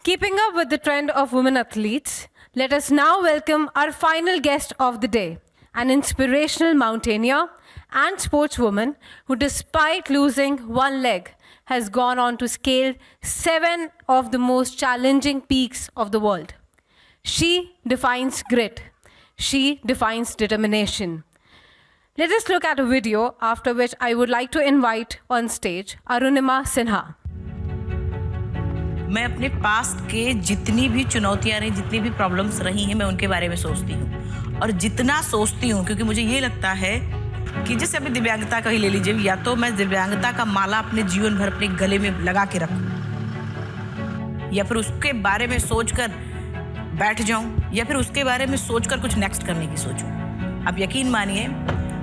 Keeping up with the trend of women athletes, let us now welcome our final guest of the day, an inspirational mountaineer and sportswoman who, despite losing one leg, has gone on to scale 7 of the most challenging peaks of the world. She defines grit. She defines determination. Let us look at a video, after which I would like to invite on stage Arunima Sinha. मैं अपने past के जितनी भी चुनौतियां रही, जितनी भी problems रही हैं, मैं उनके बारे में सोचती हूँ। और जितना सोचती हूँ, क्योंकि मुझे ये लगता है कि जैसे अभी दिव्यांगता का ही ले लीजिए, या तो मैं दिव्यांगता का माला अपने जीवन भर अपने गले में लगा के रखूँ, या फिर उसके बारे में सोचकर बैठ जाऊँ, या फिर उसके बारे में सोचकर कुछ नेक्स्ट करने की सोचूँ। आप यकीन मानिए,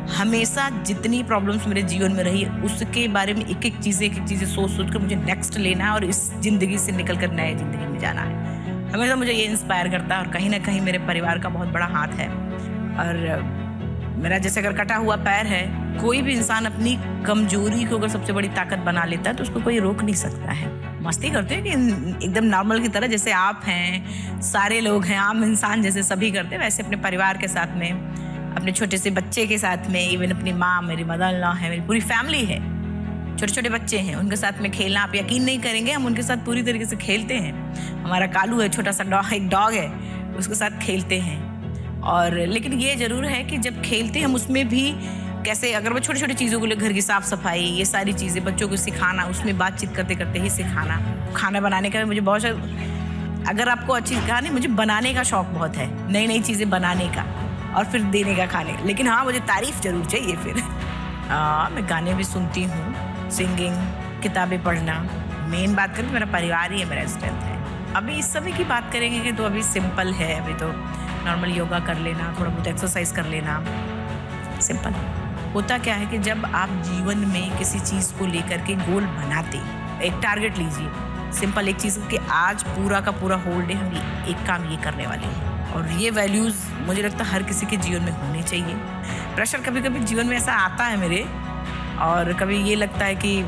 हमेशा जितनी प्रॉब्लम्स मेरे जीवन में रही है, उसके बारे में एक एक चीज़ें सोच कर मुझे नेक्स्ट लेना है और इस ज़िंदगी से निकल कर नए ज़िंदगी में जाना है। हमेशा मुझे ये इंस्पायर करता है और कहीं ना कहीं मेरे परिवार का बहुत बड़ा हाथ है। और मेरा जैसे अगर कटा हुआ पैर है, कोई भी इंसान अपनी कमजोरी को अगर सबसे बड़ी ताकत बना लेता है तो उसको कोई रोक नहीं सकता है। मस्ती करते हैं कि एकदम नॉर्मल की तरह, जैसे आप हैं, सारे लोग हैं, आम इंसान जैसे सभी करते हैं, वैसे अपने परिवार के साथ में, अपने छोटे से बच्चे के साथ में, इवन अपनी माँ, मेरी मदर इन लॉ है, मेरी पूरी फैमिली है, छोटे छोटे बच्चे हैं, उनके साथ में खेलना, आप यकीन नहीं करेंगे, हम उनके साथ पूरी तरीके से खेलते हैं। हमारा कालू है, छोटा सा एक डॉग है, उसके साथ खेलते हैं। और लेकिन ये ज़रूर है कि जब खेलते हैं हम उसमें भी कैसे, अगर वो छोटी छोटी चीज़ों को ले, घर की साफ़ सफाई, ये सारी चीज़ें बच्चों को सिखाना, उसमें बातचीत करते करते ही सिखाना। खाना बनाने का मुझे बहुत, अगर आपको अच्छी कहानी, मुझे बनाने का शौक़ बहुत है, नई नई चीज़ें बनाने का और फिर देने का खाने। लेकिन हाँ, मुझे तारीफ़ ज़रूर चाहिए फिर। मैं गाने भी सुनती हूँ, सिंगिंग, किताबें पढ़ना। मेन बात करें तो मेरा परिवार ही है, मेरा स्ट्रेंथ है। अभी इस समय की बात करेंगे कि तो अभी सिंपल है, अभी तो नॉर्मल योगा कर लेना, थोड़ा बहुत एक्सरसाइज कर लेना, सिंपल। होता क्या है कि जब आप जीवन में किसी चीज़ को लेकर के गोल बनाते, एक टारगेट लीजिए, सिंपल एक चीज़ कि आज पूरा का पूरा होल डे हम एक काम ये करने वाले हैं। और ये वैल्यूज़ मुझे लगता है हर किसी के जीवन में होने चाहिए। प्रेशर कभी कभी जीवन में ऐसा आता है मेरे, और कभी ये लगता है कि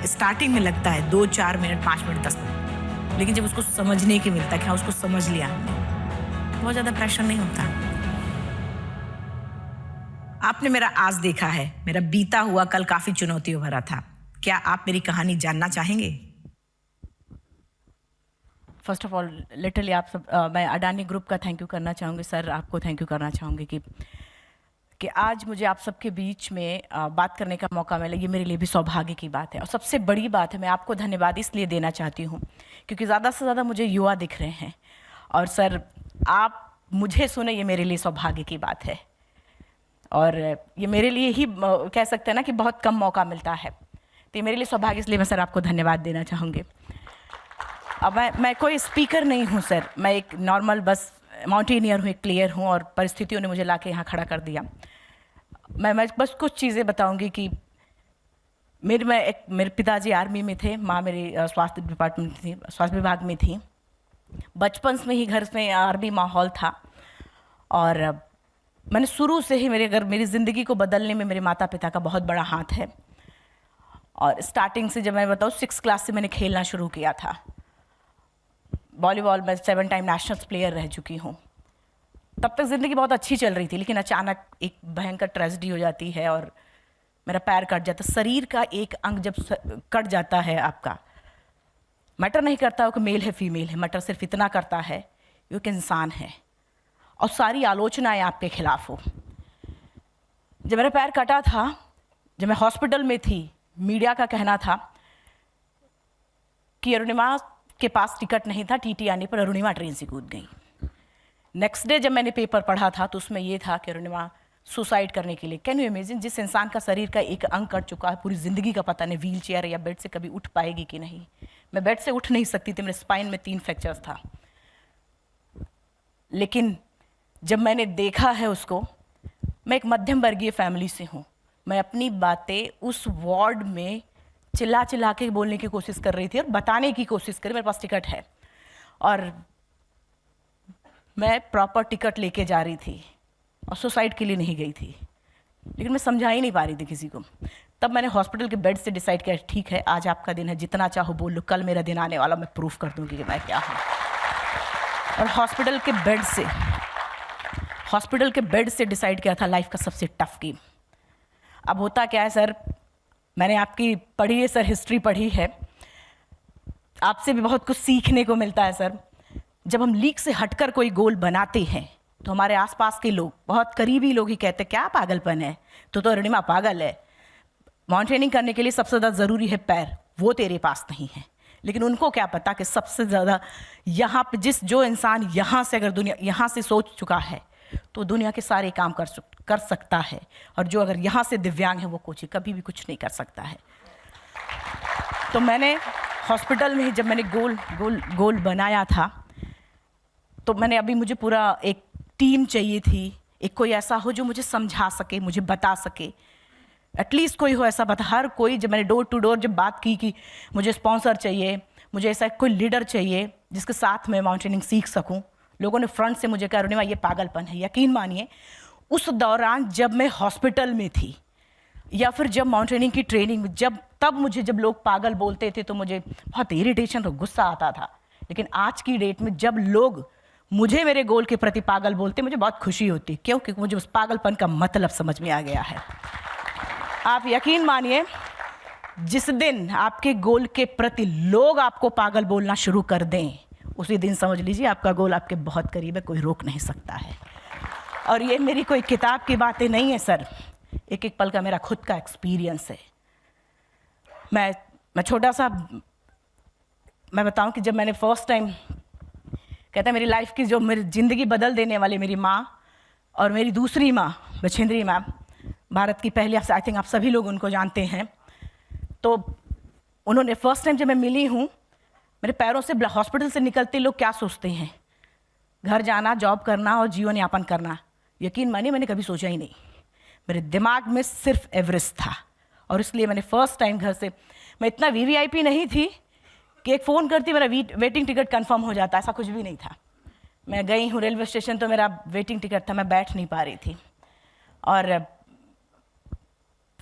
स्टार्टिंग में लगता है 2, 4 मिनट, 5 मिनट, 10 मिनट, लेकिन जब उसको समझने के मिलता है कि हाँ उसको समझ लिया हमने, बहुत ज़्यादा प्रेशर नहीं होता। आपने मेरा आज देखा है, मेरा बीता हुआ कल काफ़ी चुनौतियों भरा था। क्या आप मेरी कहानी जानना चाहेंगे? फर्स्ट ऑफ ऑल लिटरली आप सब, मैं अडानी ग्रुप का थैंक यू करना चाहूँगी सर, आपको थैंक यू करना चाहूँगी कि आज मुझे आप सबके बीच में बात करने का मौका मिला। ये मेरे लिए भी सौभाग्य की बात है। और सबसे बड़ी बात है, मैं आपको धन्यवाद इसलिए देना चाहती हूँ क्योंकि ज़्यादा से ज़्यादा मुझे युवा दिख रहे हैं, और सर आप मुझे सुने, ये मेरे लिए सौभाग्य की बात है। और ये मेरे लिए ही कह सकते हैं ना कि बहुत कम मौका मिलता है, तो ये मेरे लिए सौभाग्य, इसलिए मैं सर आपको धन्यवाद देना चाहूँगी। अब मैं कोई स्पीकर नहीं हूँ सर, मैं एक नॉर्मल बस माउंटेनियर हूँ, एक प्लेयर हूँ, और परिस्थितियों ने मुझे लाके यहाँ खड़ा कर दिया। मैं बस कुछ चीज़ें बताऊँगी कि मेरे पिताजी आर्मी में थे, माँ मेरी स्वास्थ्य डिपार्टमेंट थी, स्वास्थ्य विभाग में थी। बचपन में ही घर में आर्मी माहौल था, और मैंने शुरू से ही मेरी ज़िंदगी को बदलने में मेरे माता पिता का बहुत बड़ा हाथ है। और स्टार्टिंग से, जब मैं बताऊँ 6 क्लास से मैंने खेलना शुरू किया था। वॉलीबॉल में 7 टाइम नेशनल प्लेयर रह चुकी हूँ। तब तक ज़िंदगी बहुत अच्छी चल रही थी, लेकिन अचानक एक भयंकर ट्रेजेडी हो जाती है और मेरा पैर कट जाता है। शरीर का एक अंग जब कट जाता है आपका, मैटर नहीं करता हो कि मेल है फीमेल है, मैटर सिर्फ इतना करता है ये कि इंसान है, और सारी आलोचनाएं आपके खिलाफ हो। जब मेरा पैर कटा था, जब मैं हॉस्पिटल में थी, मीडिया का कहना था कि अरुणिमा के पास टिकट नहीं था, टीटी आने पर अरुणिमा ट्रेन से कूद गई। नेक्स्ट डे जब मैंने पेपर पढ़ा था तो उसमें ये था कि अरुणिमा सुसाइड करने के लिए। कैन यू इमेजिन, जिस इंसान का शरीर का एक अंग कट चुका है, पूरी ज़िंदगी का पता नहीं व्हील चेयर या बेड से कभी उठ पाएगी कि नहीं। मैं बेड से उठ नहीं सकती थी, मेरे स्पाइन में 3 फ्रैक्चर्स था। लेकिन जब मैंने देखा है उसको, मैं एक मध्यम वर्गीय फैमिली से हूँ, मैं अपनी बातें उस वार्ड में चिल्ला चिल्ला के बोलने की कोशिश कर रही थी और बताने की कोशिश करी मेरे पास टिकट है, और मैं प्रॉपर टिकट लेके जा रही थी और सुसाइड के लिए नहीं गई थी, लेकिन मैं समझा ही नहीं पा रही थी किसी को। तब मैंने हॉस्पिटल के बेड से डिसाइड किया ठीक है आज आपका दिन है, जितना चाहो बोल लो, कल मेरा दिन आने वाला, मैं प्रूफ कर दूंगी कि मैं क्या हूँ। और हॉस्पिटल के बेड से डिसाइड किया था लाइफ का सबसे टफ गेम। अब होता क्या है सर, मैंने आपकी पढ़ी है सर, हिस्ट्री पढ़ी है, आपसे भी बहुत कुछ सीखने को मिलता है सर। जब हम लीक से हटकर कोई गोल बनाते हैं तो हमारे आसपास के लोग, बहुत करीबी लोग ही कहते हैं क्या पागलपन है, तो अरुणिमा पागल है, माउंटेनिंग करने के लिए सबसे ज़्यादा ज़रूरी है पैर, वो तेरे पास नहीं है। लेकिन उनको क्या पता कि सबसे ज़्यादा यहाँ पे जो इंसान यहाँ से अगर दुनिया यहाँ से सोच चुका है तो दुनिया के सारे काम कर सकता है, और जो अगर यहाँ से दिव्यांग है वो कभी भी कुछ नहीं कर सकता है। तो मैंने हॉस्पिटल में ही जब मैंने गोल बनाया था तो मैंने मुझे पूरा एक टीम चाहिए थी, एक कोई ऐसा हो जो मुझे समझा सके, मुझे बता सके, एटलीस्ट कोई हो ऐसा हर कोई। जब मैंने डोर टू डोर जब बात की कि मुझे स्पॉन्सर चाहिए, मुझे ऐसा कोई लीडर चाहिए जिसके साथ मैं माउंटेनिंग सीख सकूं, लोगों ने फ्रंट से मुझे कहा अरुणिमा ये पागलपन है। यकीन मानिए उस दौरान जब मैं हॉस्पिटल में थी या फिर जब माउंटेनिंग की ट्रेनिंग में तब मुझे जब लोग पागल बोलते थे तो मुझे बहुत इरिटेशन और गुस्सा आता था। लेकिन आज की डेट में जब लोग मुझे मेरे गोल के प्रति पागल बोलते मुझे बहुत खुशी होती, क्यों? क्योंकि मुझे उस पागलपन का मतलब समझ में आ गया है। आप यकीन मानिए जिस दिन आपके गोल के प्रति लोग आपको पागल बोलना शुरू कर दें उसी दिन समझ लीजिए आपका गोल आपके बहुत करीब है, कोई रोक नहीं सकता है। और ये मेरी कोई किताब की बातें नहीं है सर, एक एक पल का मेरा खुद का एक्सपीरियंस है। मैं छोटा सा मैं बताऊं कि जब मैंने फर्स्ट टाइम कहता है मेरी लाइफ की जो मेरी ज़िंदगी बदल देने वाली मेरी माँ और मेरी दूसरी माँ बछेंद्री मैम, भारत की पहली, आई थिंक आप सभी लोग उनको जानते हैं। तो उन्होंने फर्स्ट टाइम जब मैं मिली हूँ, मेरे पैरों से हॉस्पिटल से निकलते लोग क्या सोचते हैं, घर जाना, जॉब करना और जीवन यापन करना। यकीन मानिए मैंने कभी सोचा ही नहीं, मेरे दिमाग में सिर्फ एवरेस्ट था। और इसलिए मैंने फर्स्ट टाइम घर से, मैं इतना वीवीआईपी नहीं थी कि एक फ़ोन करती मेरा वेटिंग टिकट कंफर्म हो जाता, ऐसा कुछ भी नहीं था। मैं गई हूँ रेलवे स्टेशन तो मेरा वेटिंग टिकट था, मैं बैठ नहीं पा रही थी। और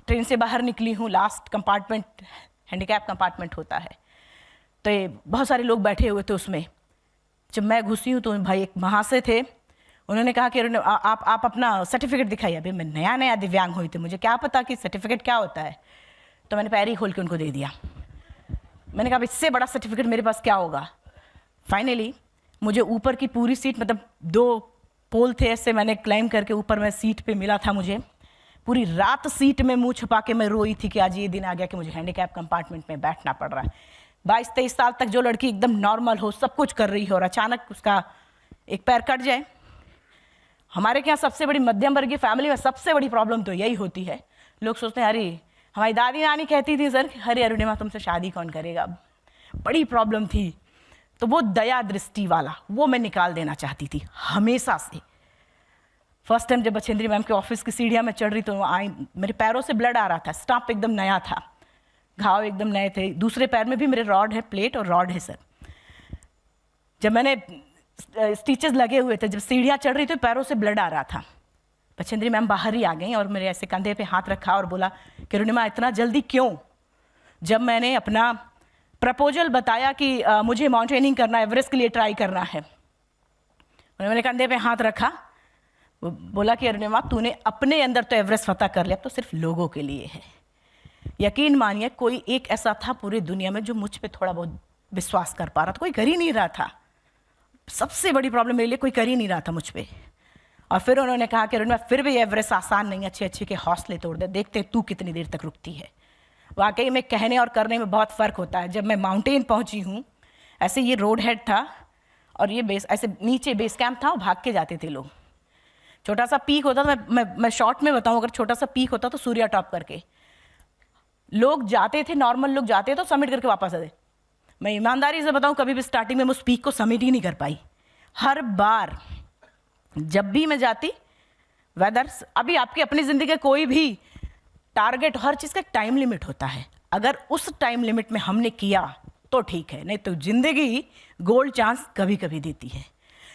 ट्रेन से बाहर निकली हूँ, लास्ट कंपार्टमेंट हैंडीकैप कंपार्टमेंट होता है, तो ये बहुत सारे लोग बैठे हुए थे उसमें। जब मैं घुसी हूँ तो भाई एक महाशय थे, उन्होंने कहा कि आप अपना सर्टिफिकेट दिखाइए। अभी मैं नया दिव्यांग हुई थी, मुझे क्या पता कि सर्टिफिकेट क्या होता है। तो मैंने पैर ही खोल के उनको दे दिया। मैंने कहा इससे बड़ा सर्टिफिकेट मेरे पास क्या होगा। फाइनली मुझे ऊपर की पूरी सीट, मतलब 2 पोल थे ऐसे, मैंने क्लाइम करके ऊपर मैं सीट पे मिला था। मुझे पूरी रात सीट में मुंह छुपा के मैं रोई थी कि आज ये दिन आ गया कि मुझे हैंडीकैप कंपार्टमेंट में बैठना पड़ रहा है। 22-23 साल तक जो लड़की एकदम नॉर्मल हो, सब कुछ कर रही हो, और अचानक उसका एक पैर कट जाए। हमारे यहाँ सबसे बड़ी मध्यम वर्गीय फैमिली में सबसे बड़ी प्रॉब्लम तो यही होती है। लोग सोचते हैं अरे, हमारी दादी नानी कहती थी सर, अरे अरुणिमा तुमसे शादी कौन करेगा। बड़ी प्रॉब्लम थी। तो वो दया दृष्टि वाला वो मैं निकाल देना चाहती थी हमेशा से। फर्स्ट टाइम जब बछेंद्री मैम के ऑफिस की सीढ़ियाँ में चढ़ रही तो आई, मेरे पैरों से ब्लड आ रहा था, स्टाम्प एकदम नया था, घाव एकदम नए थे, दूसरे पैर में भी मेरे रॉड है, प्लेट और रॉड है सर। जब मैंने स्टिचेस लगे हुए थे, जब सीढ़ियाँ चढ़ रही थी पैरों से ब्लड आ रहा था। बछेंद्री मैम बाहर ही आ गई और मेरे ऐसे कंधे पे हाथ रखा और बोला कि अरुणिमा इतना जल्दी क्यों। जब मैंने अपना प्रपोजल बताया कि मुझे माउंटेनिंग करना है, एवरेस्ट के लिए ट्राई करना है, उन्होंने मेरे कंधे पे हाथ रखा, बोला कि अरुणिमा तूने अपने अंदर तो एवरेस्ट फतह कर लिया, अब तो सिर्फ लोगों के लिए है। यकीन मानिए कोई एक ऐसा था पूरी दुनिया में जो मुझ पे थोड़ा बहुत विश्वास कर पा रहा था, कोई कर ही नहीं रहा था। सबसे बड़ी प्रॉब्लम मेरे लिए कोई कर ही नहीं रहा था मुझ पे। और फिर उन्होंने कहा कि अरुणिमा फिर भी एवरेस्ट आसान नहीं, अच्छे अच्छे के हौसले तोड़ दे, देखते तू कितनी देर तक रुकती है। वाकई में कहने और करने में बहुत फ़र्क होता है। जब मैं माउंटेन पहुंची हूँ, ऐसे ये रोड हेड था और ये बेस, ऐसे नीचे बेस कैंप था और भाग के जाते थे लोग। छोटा सा पीक होता था, मैं शॉर्ट में बताऊं, अगर छोटा सा पीक होता तो सूर्या टॉप करके लोग जाते थे, नॉर्मल लोग जाते तो समिट करके वापस आते। मैं ईमानदारी से बताऊं, कभी भी स्टार्टिंग में मैं उस पीक को समिट ही नहीं कर पाई। हर बार जब भी मैं जाती, वेदर, अभी आपकी अपनी ज़िंदगी का कोई भी टारगेट, हर चीज़ का एक टाइम लिमिट होता है। अगर उस टाइम लिमिट में हमने किया तो ठीक है, नहीं तो ज़िंदगी गोल्ड चांस कभी कभी देती है।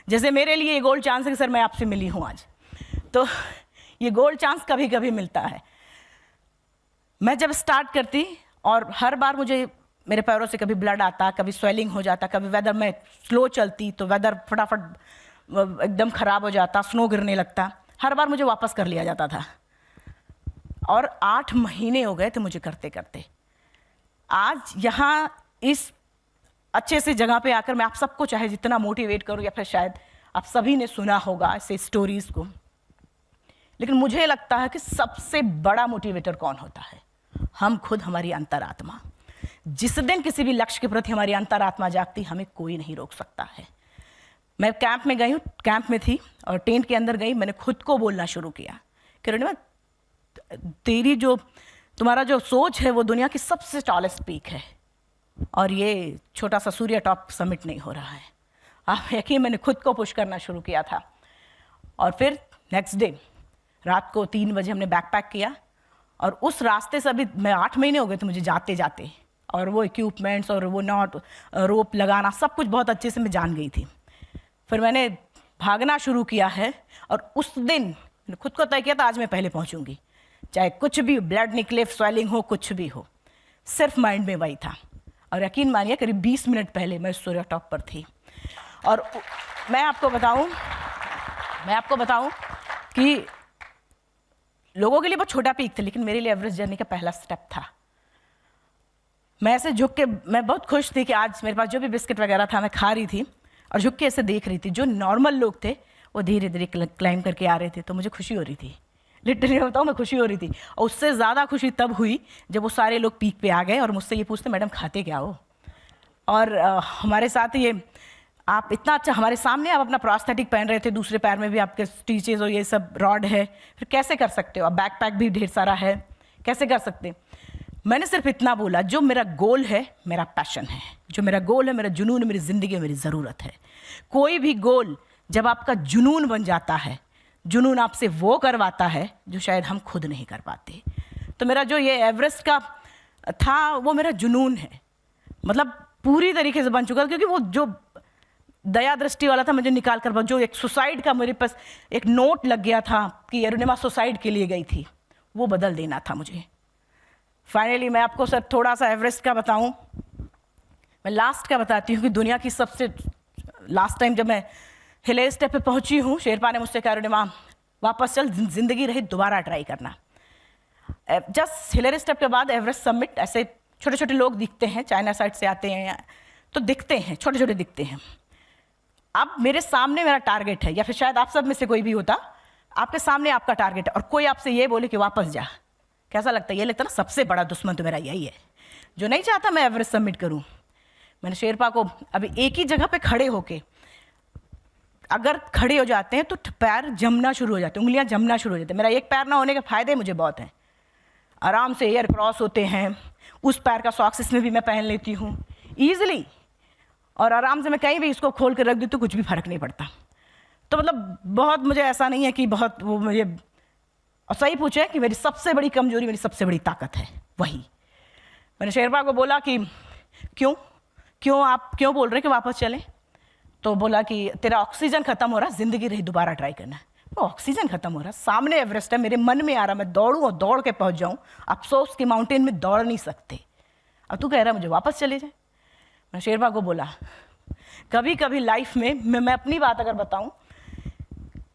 जैसे मेरे लिए ये गोल्ड चांस है कि सर मैं आपसे मिली हूँ आज, तो ये गोल्ड चांस कभी कभी मिलता है। मैं जब स्टार्ट करती और हर बार मुझे मेरे पैरों से कभी ब्लड आता, कभी स्वेलिंग हो जाता, कभी वेदर में स्लो चलती तो वेदर फटाफट एकदम ख़राब हो जाता, स्नो गिरने लगता, हर बार मुझे वापस कर लिया जाता था। और 8 महीने हो गए थे मुझे करते करते। आज यहाँ इस अच्छे से जगह पे आकर मैं आप सबको चाहे जितना मोटिवेट करूँ, या फिर शायद आप सभी ने सुना होगा ऐसे स्टोरीज़ को, लेकिन मुझे लगता है कि सबसे बड़ा मोटिवेटर कौन होता है? हम खुद, हमारी अंतरात्मा। जिस दिन किसी भी लक्ष्य के प्रति हमारी अंतरात्मा जागती, हमें कोई नहीं रोक सकता है। मैं कैंप में गई हूँ, कैंप में थी और टेंट के अंदर गई, मैंने खुद को बोलना शुरू किया कि अरुणिमा, तुम्हारा जो सोच है वो दुनिया की सबसे टॉलेस्ट पीक है और ये छोटा सा सूर्य टॉप समिट नहीं हो रहा है। आप यकीन, मैंने खुद को पुश करना शुरू किया था। और फिर नेक्स्ट डे रात को 3 बजे हमने बैकपैक किया और उस रास्ते से अभी मैं 8 महीने हो गए थे मुझे जाते जाते, और वो इक्विपमेंट्स और वो नॉट रोप लगाना सब कुछ बहुत अच्छे से मैं जान गई थी। फिर मैंने भागना शुरू किया है और उस दिन मैंने खुद को तय किया था आज मैं पहले पहुंचूंगी, चाहे कुछ भी ब्लड निकले, स्वेलिंग हो, कुछ भी हो। सिर्फ माइंड में वही था। और यकीन मानिए करीब 20 मिनट पहले मैं सूर्य टॉप पर थी। और मैं आपको बताऊं कि लोगों के लिए बहुत छोटा पीक था, लेकिन मेरे लिए एवरेस्ट जर्नी का पहला स्टेप था। मैं ऐसे झुक के, मैं बहुत खुश थी कि आज मेरे पास जो भी बिस्किट वगैरह था मैं खा रही थी और झुक के ऐसे देख रही थी। जो नॉर्मल लोग थे वो धीरे धीरे क्लाइंब करके आ रहे थे, तो मुझे खुशी हो रही थी। लिटरली बताऊँ, मैं खुशी हो रही थी। और उससे ज़्यादा खुशी तब हुई जब वो सारे लोग पीक पे आ गए और मुझसे ये पूछते, मैडम खाते क्या हो? और हमारे साथ ये आप इतना अच्छा हमारे सामने आप अपना प्रोस्थेटिक पहन रहे थे, दूसरे पैर में भी आपके स्टिचेस और ये सब रॉड है, फिर कैसे कर सकते हो? अब बैकपैक भी ढेर सारा है, कैसे कर सकते? मैंने सिर्फ इतना बोला, जो मेरा गोल है मेरा पैशन है, जो मेरा गोल है मेरा जुनून, मेरी ज़िंदगी में मेरी ज़रूरत है। कोई भी गोल जब आपका जुनून बन जाता है, जुनून आपसे वो करवाता है जो शायद हम खुद नहीं कर पाते। तो मेरा जो ये एवरेस्ट का था वो मेरा जुनून है, मतलब पूरी तरीके से बन चुका, क्योंकि वो जो दया दृष्टि वाला था मुझे निकाल कर, जो एक सुसाइड का मेरे पास एक नोट लग गया था कि अरुणिमा सुसाइड के लिए गई थी, वो बदल देना था मुझे। फाइनली मैं आपको सर थोड़ा सा एवरेस्ट का बताऊं। मैं लास्ट का बताती हूँ कि दुनिया की सबसे लास्ट टाइम जब मैं हिल स्टेप पे पहुंची हूँ, शेरपा ने मुझसे कहा, अरुणिमा वापस चल, जिंदगी रही दोबारा ट्राई करना। जस्ट हिल स्टेप के बाद एवरेस्ट समिट, ऐसे छोटे छोटे लोग दिखते हैं, चाइना साइड से आते हैं तो दिखते हैं, छोटे छोटे दिखते हैं। अब मेरे सामने मेरा टारगेट है, या फिर शायद आप सब में से कोई भी होता, आपके सामने आपका टारगेट है और कोई आपसे ये बोले कि वापस जा, कैसा लगता है? ये लगता है ना, सबसे बड़ा दुश्मन तो मेरा यही है जो नहीं चाहता मैं एवरेस्ट सबमिट करूं। मैंने शेरपा को अभी एक ही जगह पे खड़े होके, अगर खड़े हो जाते हैं तो पैर जमना शुरू हो जाते हैं, उंगलियां जमना शुरू हो जाते हैं। मेरा एक पैर ना होने के फायदे मुझे बहुत हैं, आराम से एयर क्रॉस होते हैं, उस पैर का सॉक्स इसमें भी मैं पहन लेती हूँ ईजिली, और आराम से मैं कहीं भी इसको खोल कर रख दूँ तो कुछ भी फर्क नहीं पड़ता। तो मतलब बहुत मुझे ऐसा नहीं है कि बहुत वो मुझे, और सही पूछे कि मेरी सबसे बड़ी कमजोरी मेरी सबसे बड़ी ताकत है वही। मैंने शेरपा को बोला कि क्यों आप क्यों बोल रहे हैं कि वापस चलें? तो बोला कि तेरा ऑक्सीजन खत्म हो रहा, जिंदगी रही दोबारा ट्राई करना। तो ऑक्सीजन खत्म हो रहा, सामने एवरेस्ट है, मेरे मन में आ रहा मैं दौड़ूं और दौड़ के पहुंच जाऊं, अफसोस कि माउंटेन में दौड़ नहीं सकते, अब तू कह रहा मुझे वापस चले जाए। मैं शेरपा को बोला, कभी कभी लाइफ में मैं अपनी बात अगर बताऊं,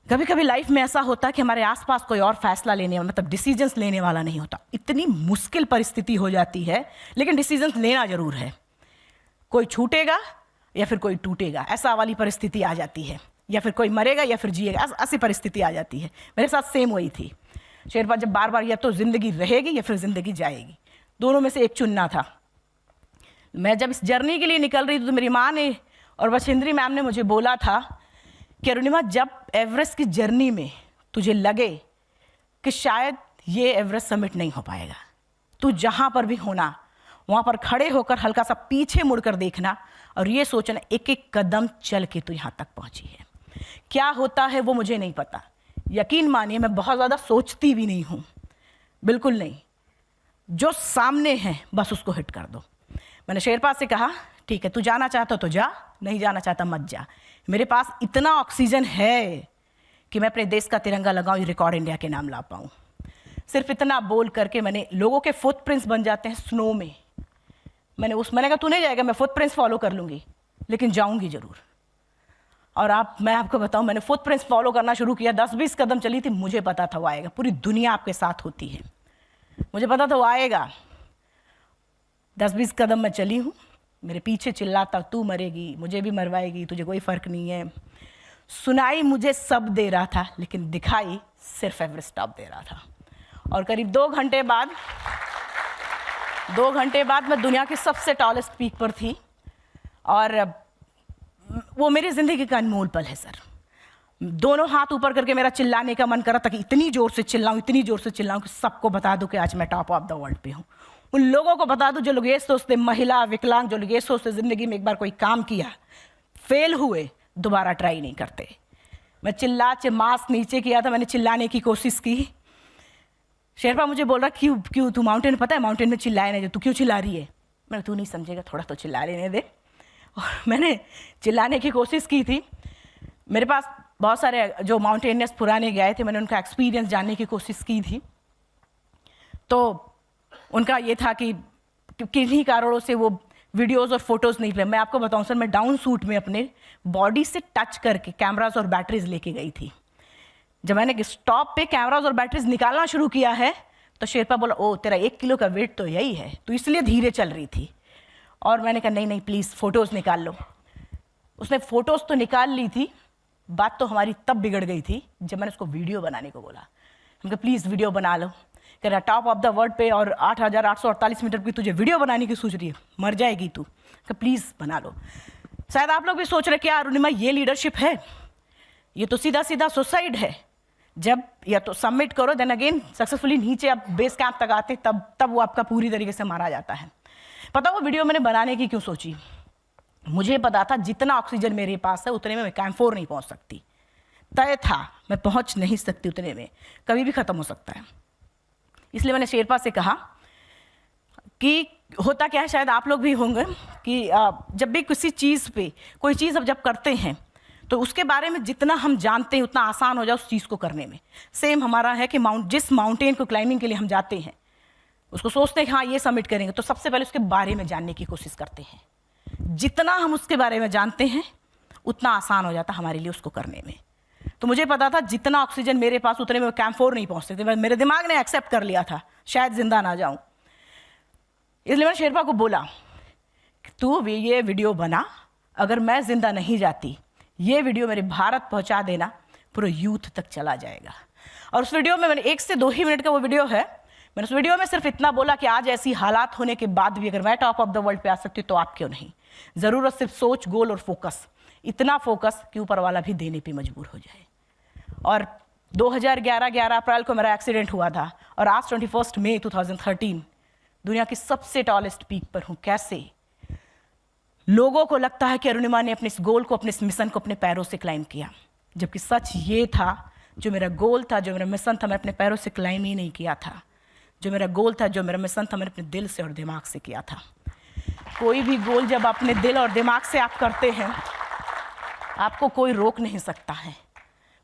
कभी कभी लाइफ में ऐसा होता है कि हमारे आसपास कोई और फैसला लेने, मतलब डिसीजंस लेने वाला नहीं होता। इतनी मुश्किल परिस्थिति हो जाती है, लेकिन डिसीजंस लेना जरूर है। कोई छूटेगा या फिर कोई टूटेगा, ऐसा वाली परिस्थिति आ जाती है, या फिर कोई मरेगा या फिर जिएगा, ऐसी परिस्थिति आ जाती है। मेरे साथ सेम वही थी। शेरपा जब बार बार या तो जिंदगी रहेगी या फिर जिंदगी जाएगी, दोनों में से एक चुनना था। मैं जब इस जर्नी के लिए निकल रही थी तो मेरी माँ ने और बछेंद्री मैम ने मुझे बोला था कि अरुणिमा, जब एवरेस्ट की जर्नी में तुझे लगे कि शायद ये एवरेस्ट समिट नहीं हो पाएगा, तू जहाँ पर भी होना वहाँ पर खड़े होकर हल्का सा पीछे मुड़कर देखना और ये सोचना एक एक कदम चल के तू यहाँ तक पहुँची है। क्या होता है वो मुझे नहीं पता, यकीन मानिए मैं बहुत ज़्यादा सोचती भी नहीं हूँ, बिल्कुल नहीं। जो सामने है बस उसको हिट कर दो। मैंने शेरपा से कहा, ठीक है तू जाना चाहता तो जा, नहीं जाना चाहता मत जा। मेरे पास इतना ऑक्सीजन है कि मैं अपने देश का तिरंगा लगाऊं, रिकॉर्ड इंडिया के नाम ला पाऊँ। सिर्फ इतना बोल करके मैंने, लोगों के फुटप्रिंट्स बन जाते हैं स्नो में, मैंने कहा तू नहीं जाएगा, मैं फुटप्रिंट्स फॉलो कर लूँगी, लेकिन जाऊँगी ज़रूर। और मैं आपको बताऊँ, मैंने फुटप्रिंट्स फॉलो करना शुरू किया, 10-20 कदम चली थी, मुझे पता था वो आएगा। पूरी दुनिया आपके साथ होती है, मुझे पता था वो आएगा। 10-20 कदम मैं चली हूँ, मेरे पीछे चिल्लाता तू मरेगी, मुझे भी मरवाएगी, तुझे कोई फ़र्क नहीं है। सुनाई मुझे सब दे रहा था, लेकिन दिखाई सिर्फ एवरेस्ट टॉप दे रहा था। और करीब 2 घंटे बाद मैं दुनिया की सबसे टॉलेस्ट पीक पर थी, और वो मेरी ज़िंदगी का अनमोल पल है सर। दोनों हाथ ऊपर करके मेरा चिल्लाने का मन करा था कि इतनी ज़ोर से चिल्लाऊं कि सबको बता दूं कि आज मैं टॉप ऑफ द वर्ल्ड पे हूँ। उन लोगों को बता दूं जो लोग ये सोचते, महिला, विकलांग, जो लोग ये सोचते ज़िंदगी में एक बार कोई काम किया, फेल हुए, दोबारा ट्राई नहीं करते। मैं मास्क नीचे किया था, मैंने चिल्लाने की कोशिश की। शेरपा मुझे बोल रहा क्यों तू माउंटेन, पता है माउंटेन में चिल्लाए नहीं, तू क्यों चिल्ला रही है? मैंने, तू नहीं समझेगा, थोड़ा तो चिल्ला लेने दे। और मैंने चिल्लाने की कोशिश की थी। मेरे पास बहुत सारे जो माउंटेनियर्स पुराने गए थे, मैंने उनका एक्सपीरियंस जानने की कोशिश की थी। तो उनका ये था कि किन्हीं कारणों से वो वीडियोस और फोटोज़ नहीं ले। मैं आपको बताऊं सर, मैं डाउन सूट में अपने बॉडी से टच करके कैमराज और बैटरीज लेके गई थी। जब मैंने स्टॉप पे कैमराज और बैटरीज निकालना शुरू किया है, तो शेरपा बोला, ओ तेरा 1 किलो का वेट तो यही है, तो इसलिए धीरे चल रही थी। और मैंने कहा नहीं प्लीज़ फ़ोटोज़ निकाल लो। उसने फ़ोटोज़ तो निकाल ली थी, बात तो हमारी तब बिगड़ गई थी जब मैंने उसको वीडियो बनाने को बोला। हमको प्लीज़ वीडियो बना लो। कह रहा टॉप ऑफ द वर्ल्ड पे और 8,848 मीटर की तुझे वीडियो बनाने की सोच रही है, मर जाएगी तू। कहा प्लीज़ बना लो। शायद आप लोग भी सोच रहे क्या अरुणिमा ये लीडरशिप है? ये तो सीधा सुसाइड है। जब या तो सबमिट करो, देन अगेन सक्सेसफुली नीचे आप बेस कैंप तक आते, तब वो आपका पूरी तरीके से मारा जाता है। पता वो वीडियो मैंने बनाने की क्यों सोची? मुझे पता था जितना ऑक्सीजन मेरे पास है उतने में मैं कैंप 4 नहीं पहुंच सकती। तय था मैं पहुंच नहीं सकती उतने में, कभी भी ख़त्म हो सकता है। इसलिए मैंने शेरपा से कहा कि होता क्या है, शायद आप लोग भी होंगे कि जब भी किसी चीज़ पे कोई चीज़ अब जब करते हैं तो उसके बारे में जितना हम जानते हैं उतना आसान हो जाए उस चीज़ को करने में। सेम हमारा है कि जिस माउंटेन को क्लाइंबिंग के लिए हम जाते हैं, उसको सोचते हैं कि हाँ ये सबमिट करेंगे, तो सबसे पहले उसके बारे में जानने की कोशिश करते हैं। जितना हम उसके बारे में जानते हैं उतना आसान हो जाता हमारे लिए उसको करने में। तो मुझे पता था जितना ऑक्सीजन मेरे पास उतने में कैंप 4 नहीं पहुंच सकते। मेरे दिमाग ने एक्सेप्ट कर लिया था शायद जिंदा ना जाऊं। इसलिए मैंने शेरपा को बोला तू भी ये वीडियो बना, अगर मैं जिंदा नहीं जाती ये वीडियो मेरे भारत पहुंचा देना, पूरे यूथ तक चला जाएगा। और उस वीडियो में मैंने 1 से 2 ही मिनट का वो वीडियो है, मैंने उस वीडियो में सिर्फ इतना बोला कि आज ऐसी हालात होने के बाद भी अगर मैं टॉप ऑफ द वर्ल्ड पे आ सकती तो आप क्यों नहीं। ज़रूरत सिर्फ सोच, गोल और फोकस, इतना फोकस कि ऊपर वाला भी देने पे मजबूर हो जाए। और 2011 अप्रैल को मेरा एक्सीडेंट हुआ था और आज 21 मई 2013 दुनिया की सबसे टॉलेस्ट पीक पर हूँ। कैसे लोगों को लगता है कि अरुणिमा ने अपने इस गोल को, अपने इस मिशन को अपने पैरों से क्लाइम किया, जबकि सच ये था जो मेरा गोल था, जो मेरा मिशन था, मैंने अपने पैरों से क्लाइम ही नहीं किया था। जो मेरा गोल था, जो मेरा मिशन था, मैंने अपने दिल से और दिमाग से किया था। कोई भी गोल जब अपने दिल और दिमाग से आप करते हैं, आपको कोई रोक नहीं सकता है,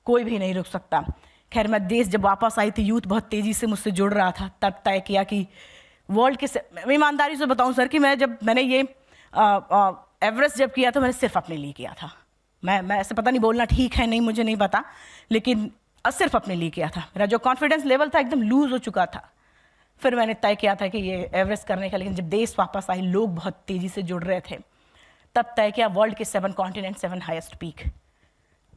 कोई भी नहीं रोक सकता। खैर मैं देश जब वापस आई थी, यूथ बहुत तेज़ी से मुझसे जुड़ रहा था, तब तय किया कि वर्ल्ड के, मैं ईमानदारी से बताऊं सर कि मैंने ये एवरेस्ट जब किया तो मैंने सिर्फ अपने लिए किया था। मैं ऐसे पता नहीं बोलना ठीक है नहीं, मुझे नहीं पता, लेकिन सिर्फ अपने लिए किया था। मेरा जो कॉन्फिडेंस लेवल था एकदम लूज़ हो चुका था। फिर मैंने तय किया था कि ये एवरेस्ट करने का, लेकिन जब देश वापस आई, लोग बहुत तेज़ी से जुड़ रहे थे, तब तय किया वर्ल्ड के 7 कॉन्टिनेंट 7 हाईएस्ट पीक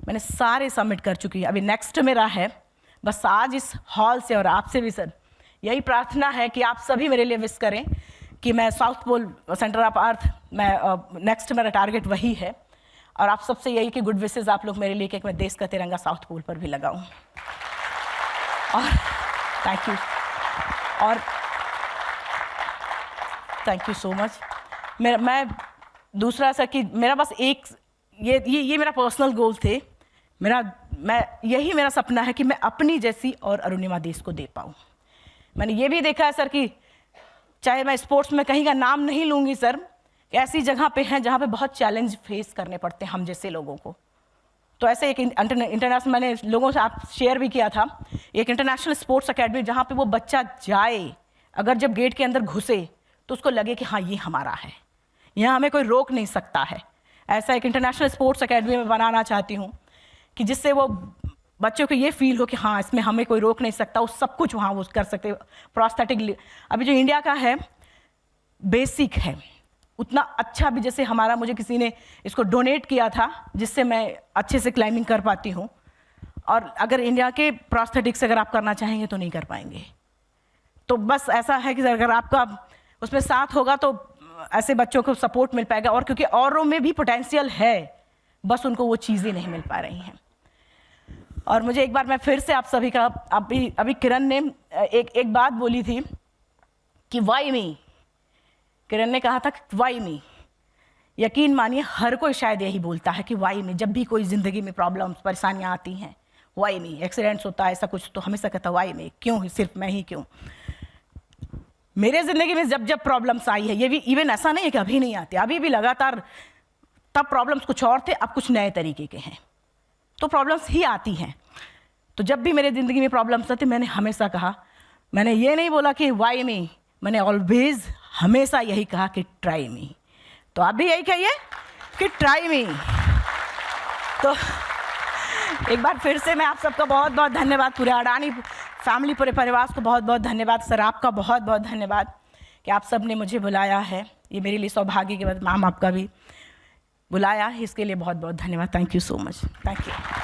मैंने सारे सबमिट कर चुकी है। अभी नेक्स्ट मेरा है, बस आज इस हॉल से और आपसे भी सर यही प्रार्थना है कि आप सभी मेरे लिए विश करें कि मैं south pole centre of earth, मैं नेक्स्ट मेरा टारगेट वही है। और आप सबसे यही कि गुड विशेज़ आप लोग मेरे लिए कि मैं देश का तिरंगा साउथ पोल पर भी लगाऊं। और थैंक यू, और थैंक यू सो मच। मैं दूसरा सर कि मेरा बस एक ये मेरा पर्सनल गोल थे, यही मेरा सपना है कि मैं अपनी जैसी और अरुणिमा देश को दे पाऊँ। मैंने ये भी देखा है सर कि चाहे मैं स्पोर्ट्स में कहीं का नाम नहीं लूँगी सर, ऐसी जगह पे हैं जहाँ पे बहुत चैलेंज फेस करने पड़ते हैं हम जैसे लोगों को, तो ऐसे एक इंटरनेशनल मैंने लोगों से आप शेयर भी किया था, एक इंटरनेशनल स्पोर्ट्स अकेडमी जहाँ पे वो बच्चा जाए, अगर जब गेट के अंदर घुसे तो उसको लगे कि हाँ ये हमारा है, यहाँ हमें कोई रोक नहीं सकता है। ऐसा एक इंटरनेशनल स्पोर्ट्स अकेडमी में बनाना चाहती हूँ कि जिससे वो बच्चों को ये फील हो कि हाँ इसमें हमें कोई रोक नहीं सकता, वो सब कुछ वहाँ वो कर सकते। प्रोस्थेटिक अभी जो इंडिया का है बेसिक है, उतना अच्छा भी जैसे हमारा, मुझे किसी ने इसको डोनेट किया था जिससे मैं अच्छे से क्लाइंबिंग कर पाती हूँ। और अगर इंडिया के प्रोस्थेटिक्स अगर आप करना चाहेंगे तो नहीं कर पाएंगे। तो बस ऐसा है कि अगर आपका उसमें साथ होगा तो ऐसे बच्चों को सपोर्ट मिल पाएगा। और क्योंकि औरों में भी पोटेंशियल है, बस उनको वो चीज़ें नहीं मिल पा रही हैं। और मुझे एक बार मैं फिर से आप सभी का, अभी किरण ने एक बात बोली थी कि वाई मी, किरण ने कहा था वाई मी। यकीन मानिए हर कोई शायद यही बोलता है कि वाई मी, जब भी कोई ज़िंदगी में प्रॉब्लम्स परेशानियाँ आती हैं, वाई मी, एक्सीडेंट्स होता है ऐसा कुछ, तो हमेशा कहता वाई मी, क्यों सिर्फ मैं ही क्यों। मेरे ज़िंदगी में जब जब प्रॉब्लम्स आई है, ये भी इवन ऐसा नहीं है कि अभी नहीं आती, अभी भी लगातार, तब प्रॉब्लम्स कुछ और थे, अब कुछ नए तरीके के हैं, तो प्रॉब्लम्स ही आती हैं। तो जब भी मेरे ज़िंदगी में प्रॉब्लम्स आती, मैंने हमेशा कहा, मैंने ये नहीं बोला कि वाई मी, मैंने ऑलवेज हमेशा यही कहा कि ट्राई मी। तो आप भी यही कहिए कि ट्राई मी। तो एक बार फिर से मैं आप सबका बहुत बहुत धन्यवाद, पूरे अडानी फैमिली, पूरे परिवार को बहुत बहुत धन्यवाद। सर आपका बहुत बहुत धन्यवाद कि आप सब ने मुझे बुलाया है, ये मेरे लिए सौभाग्य के बाद मैम आपका भी बुलाया है, इसके लिए बहुत बहुत धन्यवाद। Thank you so much, thank you.